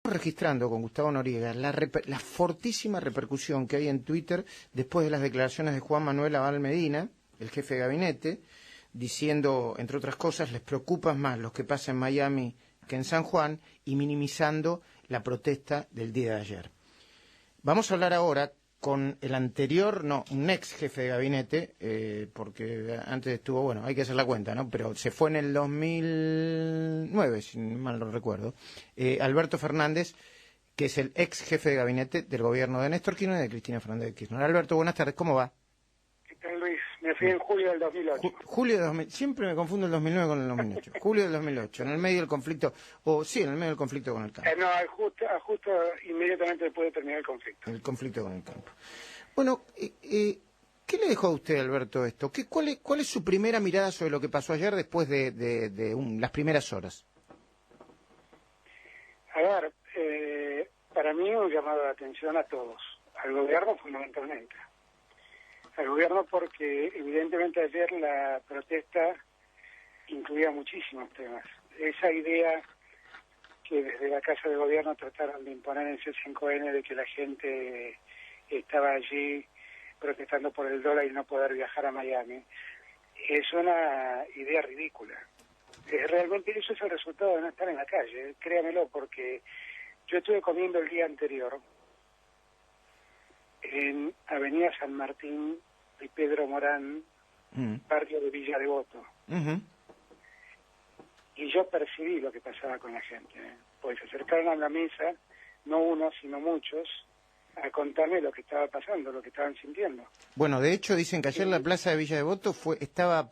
Registrando con Gustavo Noriega la fortísima repercusión que hay en Twitter después de las declaraciones de Juan Manuel Abal Medina, el jefe de gabinete, diciendo, entre otras cosas, les preocupa más lo que pasa en Miami que en San Juan, y minimizando la protesta del día de ayer. Vamos a hablar ahora con el anterior, un ex jefe de gabinete, porque antes estuvo, bueno, hay que hacer la cuenta, ¿no? Pero se fue en el 2009, si mal no recuerdo, Alberto Fernández, que es el ex jefe de gabinete del gobierno de Néstor Kirchner y de Cristina Fernández de Kirchner. Alberto, buenas tardes, ¿cómo va? ¿Qué tal, Luis? Me fui en julio del 2008. Julio de 2000, siempre me confundo el 2009 con el 2008. Julio del 2008, en el medio del conflicto, en el medio del conflicto con el campo. No, justo inmediatamente después de terminar el conflicto. El conflicto con el campo. Bueno, ¿qué le dejó a usted, Alberto, esto? ¿Cuál es su primera mirada sobre lo que pasó ayer después de las primeras horas? A ver, para mí un llamado de atención a todos, al gobierno fundamentalmente. Al gobierno porque evidentemente ayer la protesta incluía muchísimos temas. Esa idea que desde la Casa de Gobierno trataron de imponer en C5N de que la gente estaba allí protestando por el dólar y no poder viajar a Miami, es una idea ridícula. Realmente eso es el resultado de no estar en la calle, créamelo, porque yo estuve comiendo el día anterior en Avenida San Martín y Pedro Morán, barrio de Villa Devoto. Y yo percibí lo que pasaba con la gente, pues se acercaron a la mesa, no uno, sino muchos, a contarme lo que estaba pasando, lo que estaban sintiendo. Bueno, de hecho dicen que ayer la plaza de Villa Devoto estaba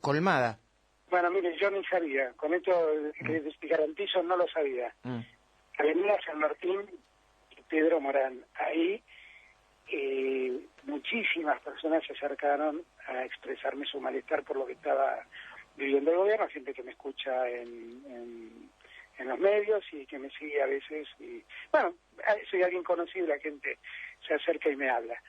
colmada. Bueno, mire, yo ni sabía, con esto que les garantizo no lo sabía. Avenida San Martín y Pedro Morán, ahí muchísimas personas se acercaron a expresarme su malestar por lo que estaba viviendo el gobierno, gente que me escucha en los medios y que me sigue a veces. Y bueno, soy alguien conocido, la gente se acerca y me habla.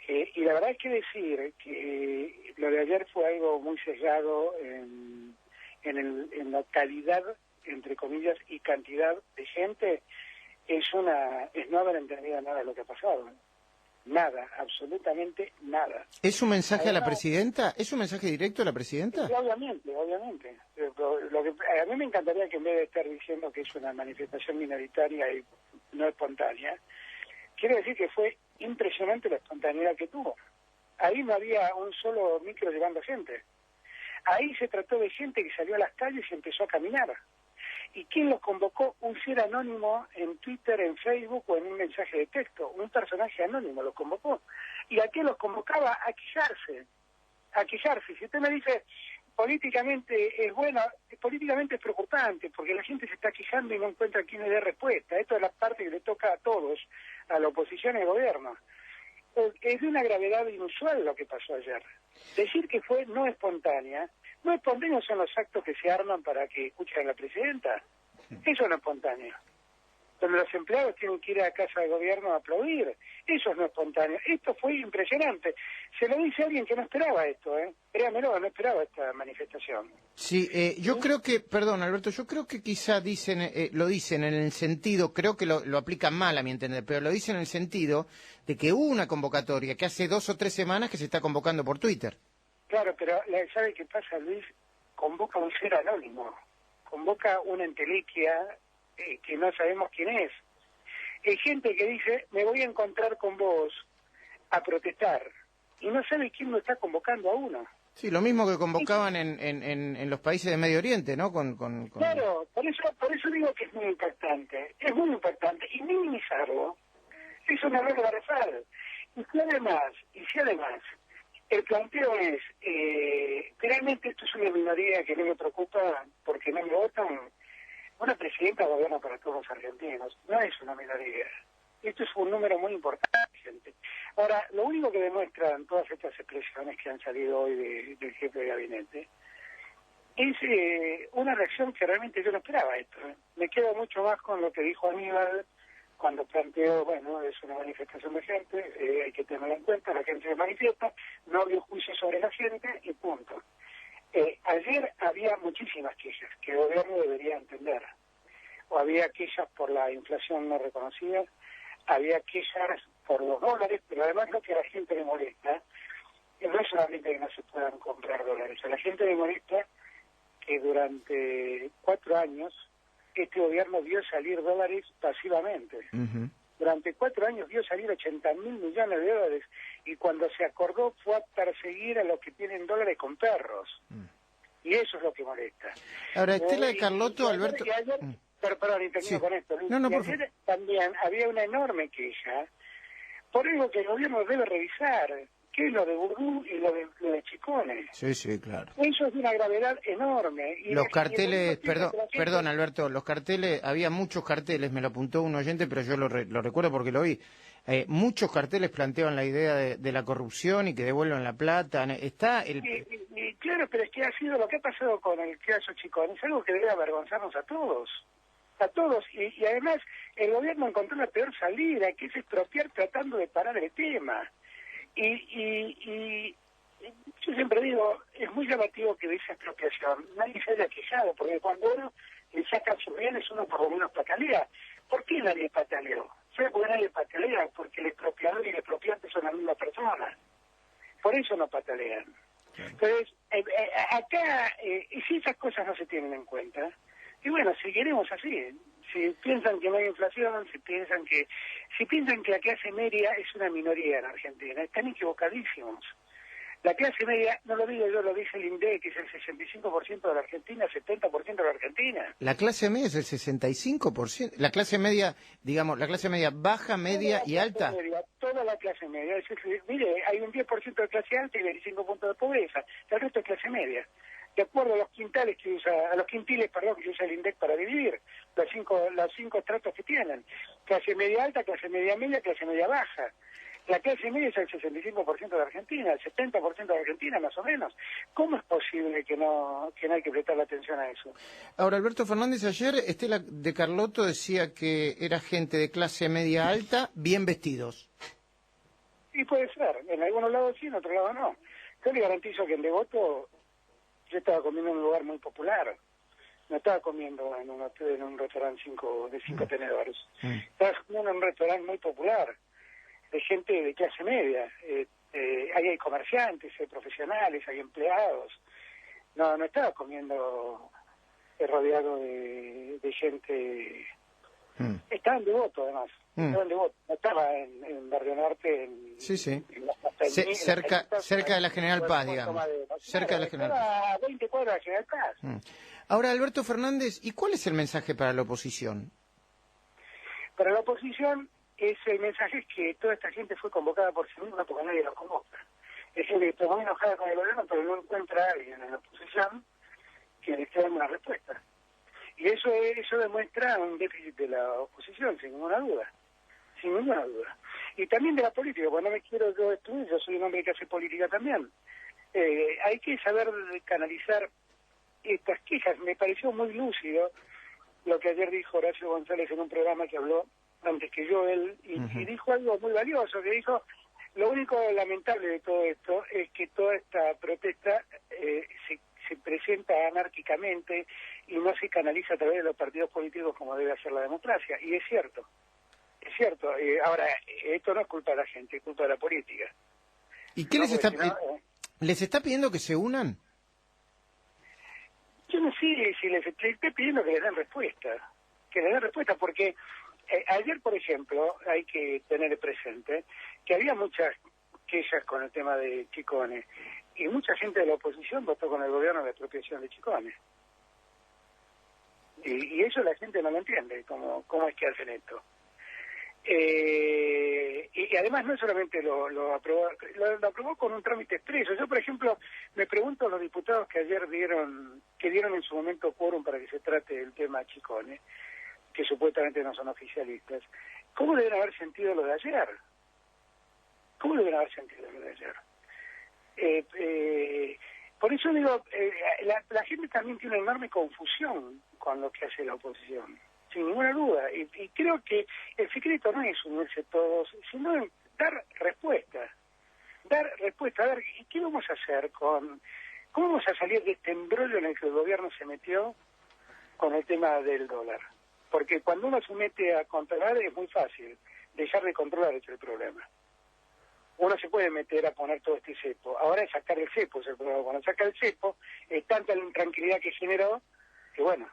Y la verdad es que decir que lo de ayer fue algo muy sesgado en la calidad, entre comillas, y cantidad de gente, es no haber entendido nada de lo que ha pasado. Nada, absolutamente nada. ¿Es un mensaje a la presidenta? ¿Es un mensaje directo a la presidenta? Sí, obviamente. A mí me encantaría que en vez de estar diciendo que es una manifestación minoritaria y no espontánea, quiero decir que fue impresionante la espontaneidad que tuvo. Ahí no había un solo micro llevando gente. Ahí se trató de gente que salió a las calles y empezó a caminar. ¿Y quién los convocó? Un ser anónimo en Twitter, en Facebook o en un mensaje de texto. Un personaje anónimo los convocó. ¿Y a qué los convocaba? A quejarse. A quejarse. Si usted me dice, políticamente es bueno, políticamente es preocupante, porque la gente se está quejando y no encuentra quién le dé respuesta. Esto es la parte que le toca a todos, a la oposición y al gobierno. Es de una gravedad inusual lo que pasó ayer. Decir que fue no espontáneos son los actos que se arman para que escuchen a la presidenta. Eso no es espontáneo. Donde los empleados tienen que ir a casa de gobierno a aplaudir. Eso no es espontáneo. Esto fue impresionante. Se lo dice alguien que no esperaba esto, Créamelo, no esperaba esta manifestación. Sí, yo creo que, perdón Alberto, yo creo que quizá lo dicen en el sentido, creo que lo aplican mal a mi entender, pero lo dicen en el sentido de que hubo una convocatoria que hace 2 o 3 semanas que se está convocando por Twitter. Claro, pero ¿sabe qué pasa, Luis? Convoca un ser anónimo, convoca una entelequia que no sabemos quién es. Hay gente que dice, me voy a encontrar con vos a protestar, y no sabe quién lo está convocando a uno. Sí, lo mismo que convocaban en los países de Medio Oriente, ¿no? Claro, por eso digo que es muy impactante, y minimizarlo es un error garrafal. Y si además, el planteo es, realmente esto es una minoría que no me preocupa porque no me votan. Una presidenta gobierna para todos los argentinos, no es una minoría. Esto es un número muy importante, gente. Ahora, lo único que demuestran todas estas expresiones que han salido hoy del jefe de gabinete es una reacción que realmente yo no esperaba esto. Me quedo mucho más con lo que dijo Aníbal cuando planteó, bueno, es una manifestación de gente, hay que tenerlo en cuenta, la gente se manifiesta, no había juicio sobre la gente y punto. Ayer había muchísimas quejas que el gobierno debería entender. o había quejas por la inflación no reconocida, había quejas por los dólares, pero además lo que a la gente le molesta, no es solamente que no se puedan comprar dólares, a la gente le molesta que durante 4 años este gobierno vio salir dólares pasivamente. Ujú. Durante 4 años vio salir 80.000 millones de dólares y cuando se acordó fue a perseguir a los que tienen dólares con perros. Y eso es lo que molesta. Ahora, Estela de Carlotto, ayer- Alberto... y ayer- perdón, y termino Sí. con esto. Luis. No, no, Y por ayer también había una enorme queja por algo que el gobierno debe revisar, que es lo de Burdú y lo de Chicone. Sí, sí, claro. Eso es de una gravedad enorme. Y Los y el carteles, gobierno tiene perdón, que la gente- perdón Alberto, los carteles, había muchos carteles, me lo apuntó un oyente, pero yo lo recuerdo porque lo vi. Muchos carteles planteaban la idea de la corrupción y que devuelvan la plata. Está el... Y claro, pero es que ha sido lo que ha pasado con el caso Chicone, es algo que debe avergonzarnos a todos. A todos. Y además, el gobierno encontró la peor salida, que es expropiar tratando de parar el tema. Y yo siempre digo, es muy llamativo que de esa expropiación nadie se haya quejado, porque cuando uno le saca sus bienes, uno por lo menos patalea. ¿Por qué nadie pataleó? ¿Sabe por qué nadie patalea? Porque el expropiador y el expropiante son la misma persona. Por eso no patalean. Entonces, acá, si esas cosas no se tienen en cuenta, y bueno, seguiremos así. Si piensan que no hay inflación, si piensan que la clase media es una minoría en Argentina, están equivocadísimos. La clase media, no lo digo yo, lo dice el INDEC, que es el 65% de la Argentina, 70% de la Argentina. La clase media es el 65%. La clase media, digamos, la clase media baja, media y alta. Toda la clase media. Mire, hay un 10% de clase alta y 25 puntos de pobreza. El resto es clase media. De acuerdo a los quintiles que usa el INDEC para dividir los cinco estratos que tienen. Clase media alta, clase media media, clase media baja. La clase media es el 65% de Argentina, el 70% de Argentina más o menos. ¿Cómo es posible que no hay que prestarle atención a eso? Ahora, Alberto Fernández, ayer Estela de Carlotto decía que era gente de clase media alta, bien vestidos. Y puede ser, en algunos lados sí, en otros lados no. Yo le garantizo que en Devoto yo estaba comiendo en un lugar muy popular. No estaba comiendo en un restaurante de cinco tenedores. Estaba comiendo en un restaurante muy popular, de gente de clase media. Ahí hay comerciantes, hay profesionales, hay empleados. No estaba comiendo rodeado de gente. Estaba en Devoto, además. Estaba en Devoto. No estaba en Barrio Norte. Sí. En las Cerca de la General Paz, digamos. Cerca de la General Paz. A 20 cuadras de la General Paz. Ahora, Alberto Fernández, ¿y cuál es el mensaje para la oposición? Para la oposición es el mensaje que toda esta gente fue convocada por sí misma porque nadie los convoca. Es gente que está muy enojada con el gobierno, pero no encuentra a alguien en la oposición que les dé una respuesta. Y eso demuestra un déficit de la oposición, sin ninguna duda. Sin ninguna duda. Y también de la política, porque no me quiero yo destruir, yo soy un hombre que hace política también. Hay que saber canalizar estas quejas. Me pareció muy lúcido lo que ayer dijo Horacio González en un programa que habló antes que yo, y dijo algo muy valioso, que dijo, lo único lamentable de todo esto es que toda esta protesta se presenta anárquicamente y no se canaliza a través de los partidos políticos como debe hacer la democracia. Y es cierto, es cierto. Ahora, esto no es culpa de la gente, es culpa de la política. ¿Y qué les está pidiendo que se unan? Yo no sé si les estoy pidiendo que les den respuesta, porque ayer, por ejemplo, hay que tener presente que había muchas quejas con el tema de Chicone, y mucha gente de la oposición votó con el gobierno la expropiación de Chicone. Y eso la gente no lo entiende, cómo es que hacen esto. Y además no solamente lo aprobó con un trámite expreso. Yo, por ejemplo, me pregunto a los diputados que ayer dieron en su momento quórum para que se trate el tema Chicone, que supuestamente no son oficialistas, ¿cómo deben haber sentido lo de ayer? ¿Cómo deben haber sentido lo de ayer? Por eso digo, la gente también tiene una enorme confusión con lo que hace la oposición, sin ninguna duda. Y creo que el secreto no es unirse todos, sino dar respuesta. A ver, ¿qué vamos a hacer cómo vamos a salir de este embrollo en el que el gobierno se metió con el tema del dólar? Porque cuando uno se mete a controlar es muy fácil, dejar de controlar es el problema. Uno se puede meter a poner todo este cepo, ahora es sacar el cepo, es el problema. Cuando saca el cepo, es tanta la intranquilidad que generó, que bueno,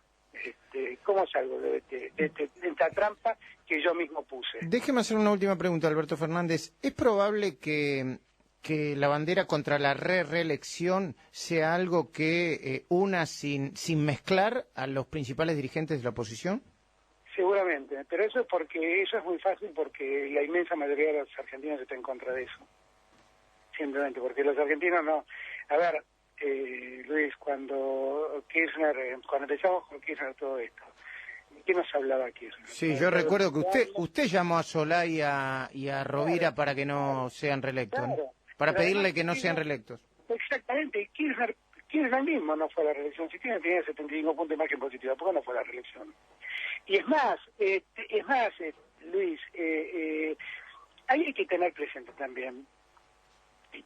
¿cómo salgo de esta trampa que yo mismo puse? Déjeme hacer una última pregunta, Alberto Fernández. ¿Es probable que la bandera contra la reelección sea algo que una sin mezclar a los principales dirigentes de la oposición? Seguramente, pero eso es muy fácil porque la inmensa mayoría de los argentinos está en contra de eso. Simplemente porque los argentinos no... A ver, Luis, cuando empezamos con Kirchner todo esto, ¿de qué nos hablaba Kirchner? Sí, yo recuerdo que usted llamó a Solá y a Rovira para que no sean reelectos, ¿no? Para pedirle que no sean reelectos. Exactamente, Kirchner mismo no fue a la reelección. Si Kirchner tenía 75 puntos de imagen positiva, ¿por qué no fue a la reelección? Y es más, Luis, ahí hay que tener presente también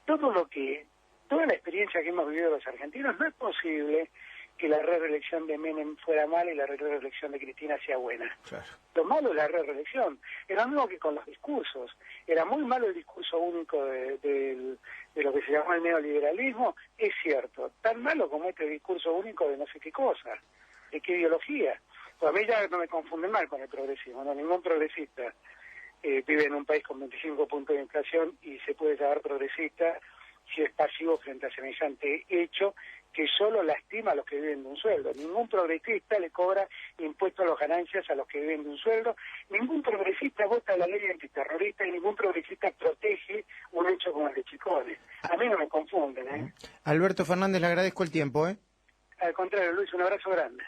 toda la experiencia que hemos vivido los argentinos. No es posible que la reelección de Menem fuera mala y la reelección de Cristina sea buena. Claro. Lo malo es la reelección. Era lo mismo que con los discursos. Era muy malo el discurso único de lo que se llamó el neoliberalismo, es cierto. Tan malo como este discurso único de no sé qué cosa, de qué ideología. Pues a mí ya no me confunden mal con el progresismo, no, ningún progresista vive en un país con 25 puntos de inflación y se puede llamar progresista si es pasivo frente a semejante hecho que solo lastima a los que viven de un sueldo. Ningún progresista le cobra impuestos a las ganancias a los que viven de un sueldo, ningún progresista vota la ley antiterrorista y ningún progresista protege un hecho como el de Chicones. A mí no me confunden, ¿eh? Alberto Fernández, le agradezco el tiempo, ¿eh? Al contrario, Luis, un abrazo grande.